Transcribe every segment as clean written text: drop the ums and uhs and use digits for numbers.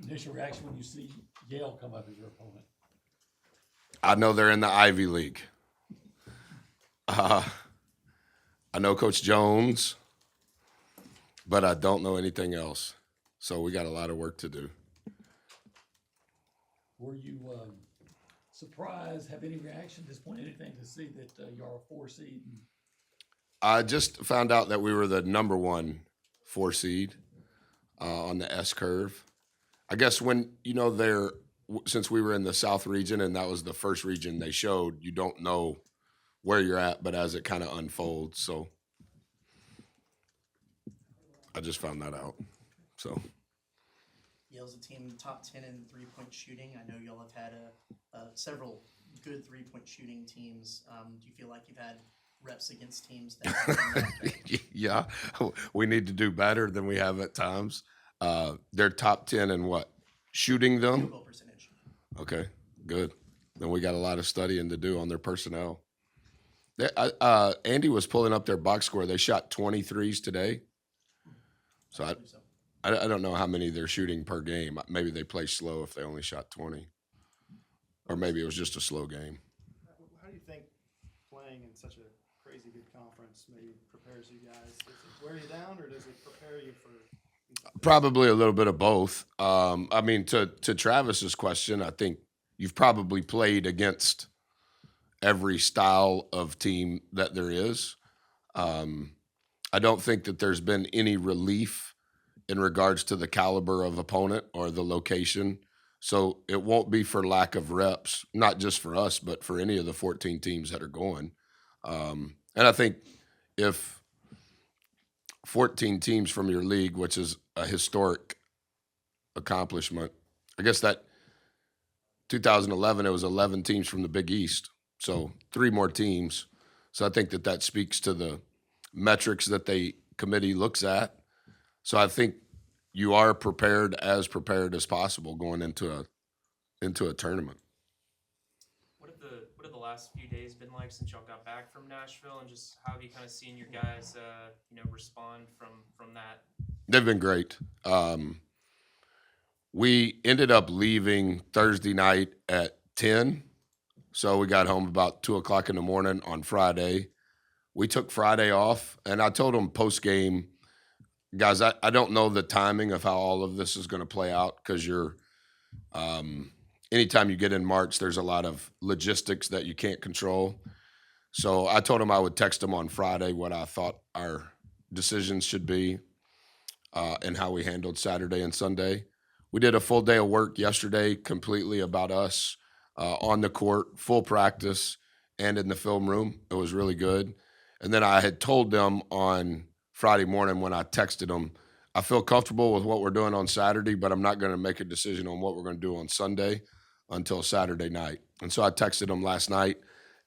initial reaction when you see Yale come up as your opponent? I know they're in the Ivy League. I know Coach Jones, but I don't know anything else. So we got a lot of work to do. Were you surprised, have any reaction at this point, anything to see that you are a 4 seed? I just found out that we were the number 1 4 seed on the S curve. I guess when, since we were in the South region and that was the first region they showed, you don't know where you're at, but as it kind of unfolds. So I just found that out. So Yale's a team top 10 in 3-point shooting. I know y'all have had several good 3-point shooting teams. Do you feel like you've had reps against teams that have yeah, we need to do better than we have at times. They're top 10 in what? Shooting them? field goal percentage? Okay, good. Then we got a lot of studying to do on their personnel. Andy was pulling up their box score. They shot 23s today. So I don't know how many they're shooting per game. Maybe they play slow if they only shot 20. Or maybe it was just a slow game. How do you think playing in such a crazy good conference maybe prepares you guys? Does it wear you down or does it prepare you for? Probably a little bit of both. I mean, to Travis's question, I think you've probably played against every style of team that there is. I don't think that there's been any relief in regards to the caliber of opponent or the location. So it won't be for lack of reps, not just for us, but for any of the 14 teams that are going. And I think if 14 teams from your league, which is a historic accomplishment, I guess that 2011, it was 11 teams from the Big East. So 3 more teams. So I think that speaks to the metrics that the committee looks at. So I think you are prepared as possible going into a tournament. What have the last few days been like since y'all got back from Nashville, and just how have you kind of seen your guys, respond from that? They've been great. We ended up leaving Thursday night at 10, so we got home about 2:00 in the morning on Friday. We took Friday off, and I told them post game, guys, I don't know the timing of how all of this is going to play out because you're anytime you get in March, there's a lot of logistics that you can't control. So I told them I would text them on Friday what I thought our decisions should be and how we handled Saturday and Sunday. We did a full day of work yesterday completely about us on the court, full practice, and in the film room. It was really good. And then I had told them on Friday morning when I texted them, I feel comfortable with what we're doing on Saturday, but I'm not going to make a decision on what we're going to do on Sunday until Saturday night. And so I texted them last night,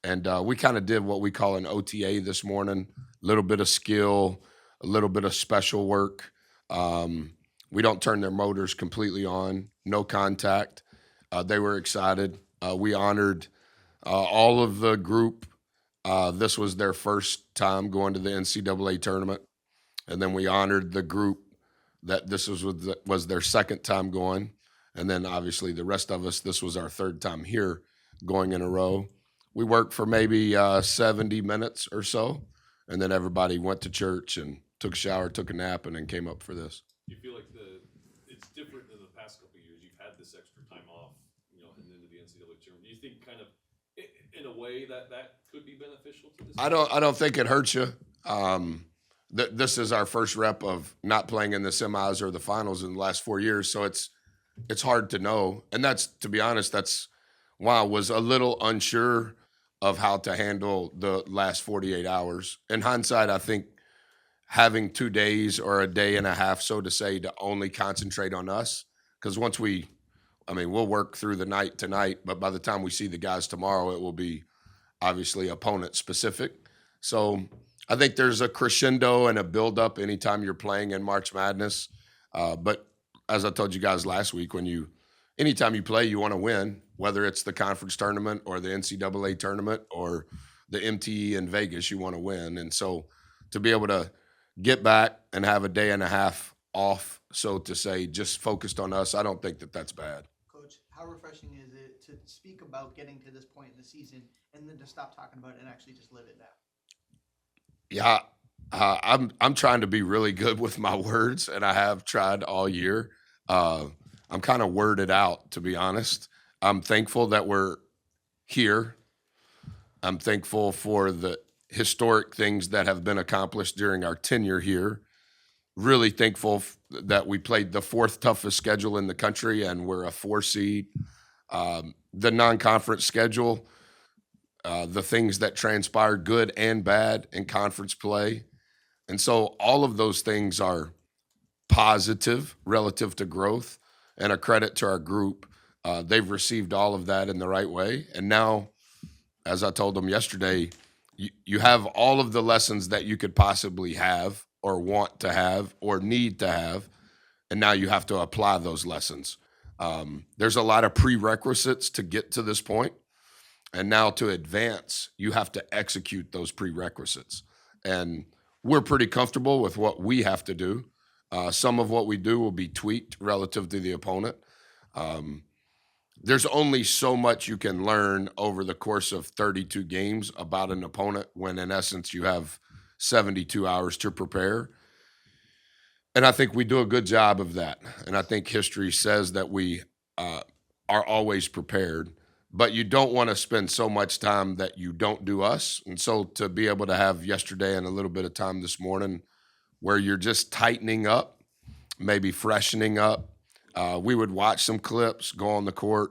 and we kind of did what we call an OTA this morning, a little bit of skill, a little bit of special work. We don't turn their motors completely on, no contact. They were excited. We honored all of the group. This was their first time going to the NCAA tournament. And then we honored the group that this was their second time going. And then obviously the rest of us, this was our third time here going in a row. We worked for maybe 70 minutes or so. And then everybody went to church and took a shower, took a nap, and then came up for this. Do you feel like it's different than the past couple of years? You've had this extra time off, heading into the NCAA tournament. Do you think kind of in a way that could be beneficial to this? I don't think it hurts you. This is our first rep of not playing in the semis or the finals in the last 4 years, so it's hard to know. And that's, to be honest, that's why I was a little unsure of how to handle the last 48 hours. In hindsight, I think having 2 days or a day and a half, so to say, to only concentrate on us, because once we'll work through the night tonight, but by the time we see the guys tomorrow, it will be obviously opponent specific. So I think there's a crescendo and a buildup anytime you're playing in March Madness. But as I told you guys last week, anytime you play, you want to win, whether it's the conference tournament or the NCAA tournament or the MTE in Vegas, you want to win. And so to be able to get back and have a day and a half off, so to say, just focused on us. I don't think that that's bad. Coach, how refreshing is it to speak about getting to this point in the season and then to stop talking about it and actually just live it now? Yeah, I'm trying to be really good with my words, and I have tried all year. I'm kind of worded out, to be honest. I'm thankful that we're here. I'm thankful for the historic things that have been accomplished during our tenure here. Really thankful that we played the fourth toughest schedule in the country, and we're a 4 seed. The non-conference schedule, the things that transpired, good and bad, in conference play. And so all of those things are positive relative to growth and a credit to our group. They've received all of that in the right way. And now, as I told them yesterday, you have all of the lessons that you could possibly have or want to have or need to have. And now you have to apply those lessons. There's a lot of prerequisites to get to this point. And now to advance, you have to execute those prerequisites. And we're pretty comfortable with what we have to do. Some of what we do will be tweaked relative to the opponent. There's only so much you can learn over the course of 32 games about an opponent when, in essence, you have 72 hours to prepare. And I think we do a good job of that. And I think history says that we are always prepared. But you don't want to spend so much time that you don't do us. And so to be able to have yesterday and a little bit of time this morning where you're just tightening up, maybe freshening up. We would watch some clips, go on the court,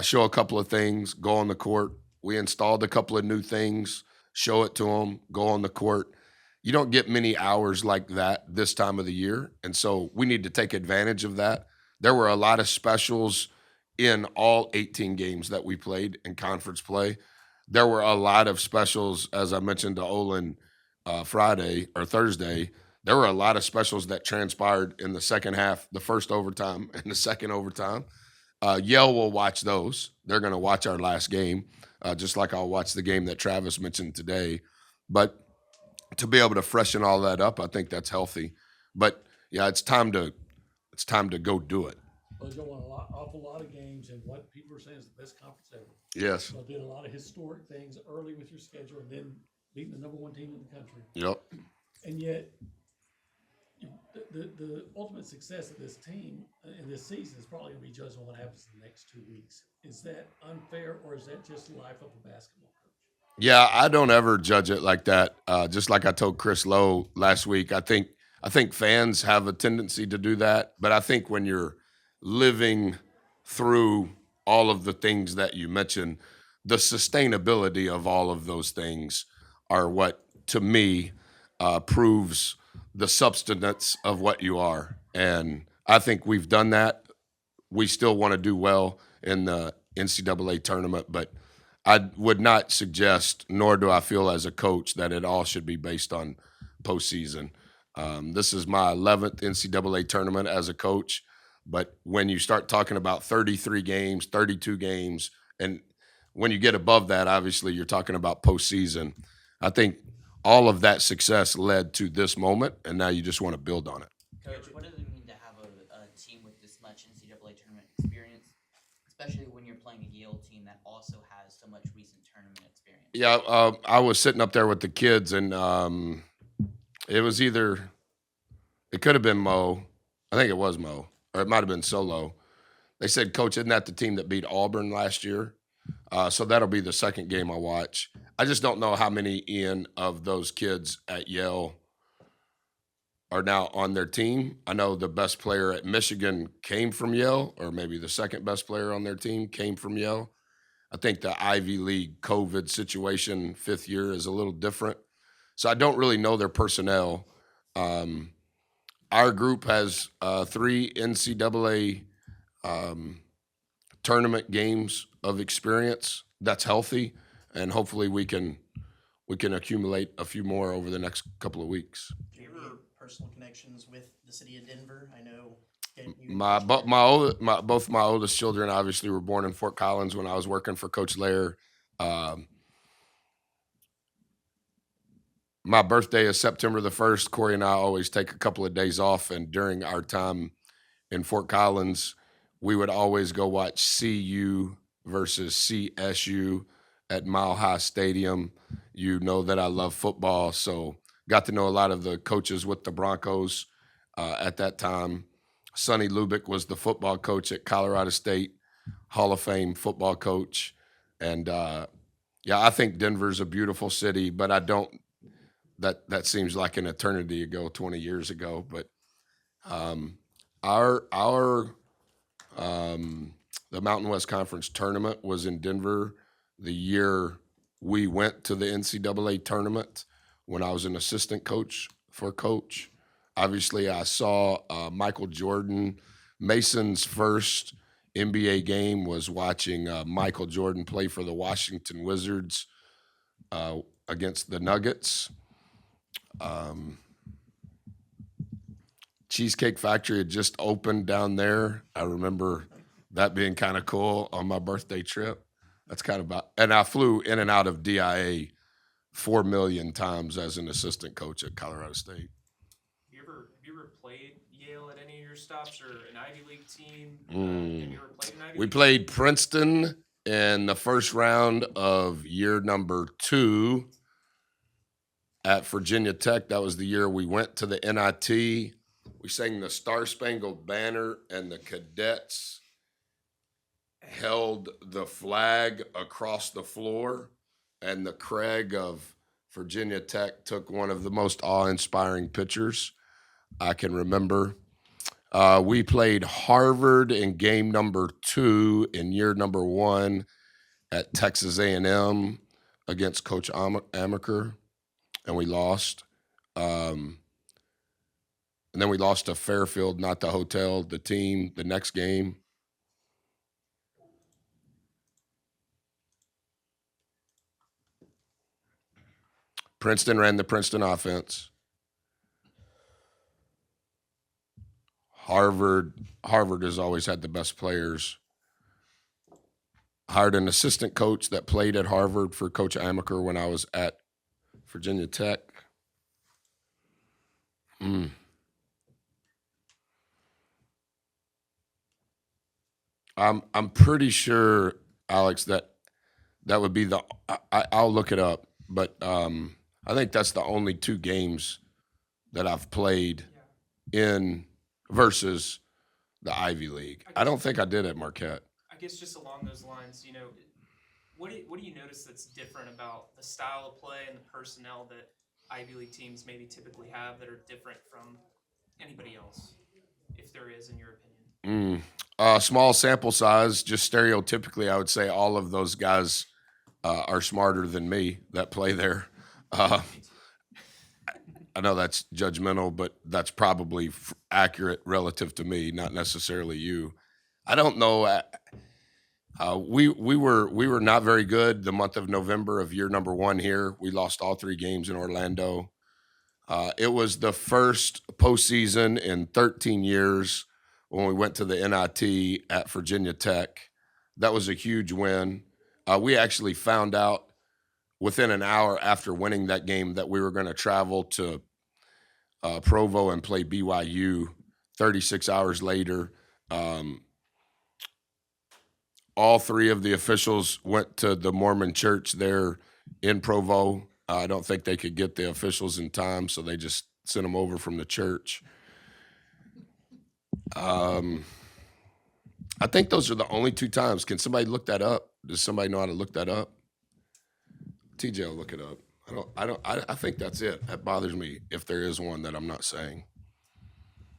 show a couple of things, go on the court. We installed a couple of new things, show it to them, go on the court. You don't get many hours like that this time of the year. And so we need to take advantage of that. There were a lot of specials in all 18 games that we played in conference play. There were a lot of specials, as I mentioned to Olin Friday or Thursday. There were a lot of specials that transpired in the second half, the first overtime and the second overtime. Yale will watch those. They're going to watch our last game, just like I'll watch the game that Travis mentioned today. But to be able to freshen all that up, I think that's healthy. But yeah, it's time to go do it. Well, you won awful lot of games, and what people are saying is the best conference ever. Yes. You did a lot of historic things early with your schedule, and then beating the number 1 team in the country. Yep. And yet, the ultimate success of this team in this season is probably going to be judged on what happens in the next 2 weeks. Is that unfair, or is that just life of a basketball coach? Yeah, I don't ever judge it like that. Just like I told Chris Lowe last week, I think fans have a tendency to do that, but I think when you're living through all of the things that you mentioned, the sustainability of all of those things are what, to me, proves the substance of what you are. And I think we've done that. We still want to do well in the NCAA tournament, but I would not suggest, nor do I feel as a coach, that it all should be based on postseason. This is my 11th NCAA tournament as a coach. But when you start talking about 33 games, 32 games, and when you get above that, obviously you're talking about postseason. I think all of that success led to this moment, and now you just want to build on it. Coach, what does it mean to have a team with this much NCAA tournament experience, especially when you're playing a Yale team that also has so much recent tournament experience? Yeah, I was sitting up there with the kids, and it could have been Mo. I think it was Mo. Or it might have been Solo. They said, Coach, isn't that the team that beat Auburn last year? So that'll be the second game I watch. I just don't know how many, Ian, of those kids at Yale are now on their team. I know the best player at Michigan came from Yale, or maybe the second best player on their team came from Yale. I think the Ivy League COVID situation, 5th year, is a little different. So I don't really know their personnel. Our group has 3 NCAA tournament games of experience. That's healthy, and hopefully we can accumulate a few more over the next couple of weeks. Do you have any personal connections with the city of Denver? I know. Both my oldest children obviously were born in Fort Collins when I was working for Coach Lair. my birthday is September the 1st. Corey and I always take a couple of days off, and during our time in Fort Collins, we would always go watch CU versus CSU at Mile High Stadium. You know that I love football, so got to know a lot of the coaches with the Broncos at that time. Sonny Lubick was the football coach at Colorado State, Hall of Fame football coach. And yeah, I think Denver's a beautiful city, but I don't. That seems like an eternity ago, 20 years ago. But our the Mountain West Conference tournament was in Denver the year we went to the NCAA tournament when I was an assistant coach for Coach. Obviously, I saw Michael Jordan. Mason's first NBA game was watching Michael Jordan play for the Washington Wizards against the Nuggets. Cheesecake Factory had just opened down there. I remember that being kind of cool on my birthday trip. That's kind of about, and I flew in and out of DIA 4 million times as an assistant coach at Colorado State. Have you ever played Yale at any of your stops or an Ivy League team? Have you ever played an Ivy We League played Princeton in the first round of year number 2 at Virginia Tech. That was the year we went to the NIT. We sang the Star Spangled Banner, and the cadets held the flag across the floor, and the Craig of Virginia Tech took one of the most awe-inspiring pictures I can remember. We played Harvard in game number 2 in year number 1 at Texas A&M against Coach Amaker, and we lost. And then we lost to Fairfield, not the hotel, the team, the next game. Princeton ran the Princeton offense. Harvard has always had the best players. Hired an assistant coach that played at Harvard for Coach Amaker when I was at Virginia Tech. I'm pretty sure, Alex, that would be the. I'll look it up, but I think that's the only 2 games that I've played in versus the Ivy League. I don't think I did at Marquette. I guess just along those lines, what do you notice that's different about the style of play and the personnel that Ivy League teams maybe typically have that are different from anybody else, if there is, in your opinion? Small sample size, just stereotypically, I would say all of those guys are smarter than me that play there. I know that's judgmental, but that's probably accurate relative to me, not necessarily you. I don't know. We were not very good the month of November of year number 1 here. We lost all 3 games in Orlando. It was the first postseason in 13 years when we went to the NIT at Virginia Tech. That was a huge win. We actually found out within an hour after winning that game that we were going to travel to Provo and play BYU 36 hours later. All 3 of the officials went to the Mormon church there in Provo. I don't think they could get the officials in time, so they just sent them over from the church. I think those are the only 2 times. Can somebody look that up? Does somebody know how to look that up? TJ will look it up. I think that's it. That bothers me if there is one that I'm not saying.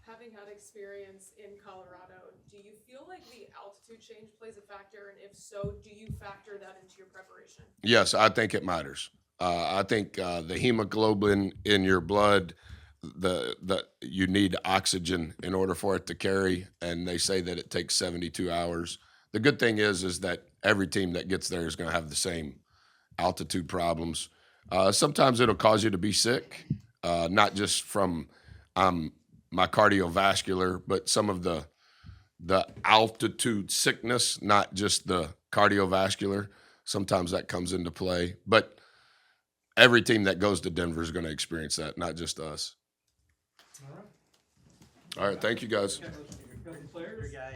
Having had experience in Colorado, do you feel like the altitude change plays a factor? And if so, do you factor that into your preparation? Yes, I think it matters. I think the hemoglobin in your blood, you need oxygen in order for it to carry, and they say that it takes 72 hours. The good thing is that every team that gets there is going to have the same altitude problems. Sometimes it'll cause you to be sick, not just from my cardiovascular, but some of the altitude sickness, not just the cardiovascular. Sometimes that comes into play. But every team that goes to Denver is going to experience that, not just us. All right. All right, thank you guys. Couple players? Your guy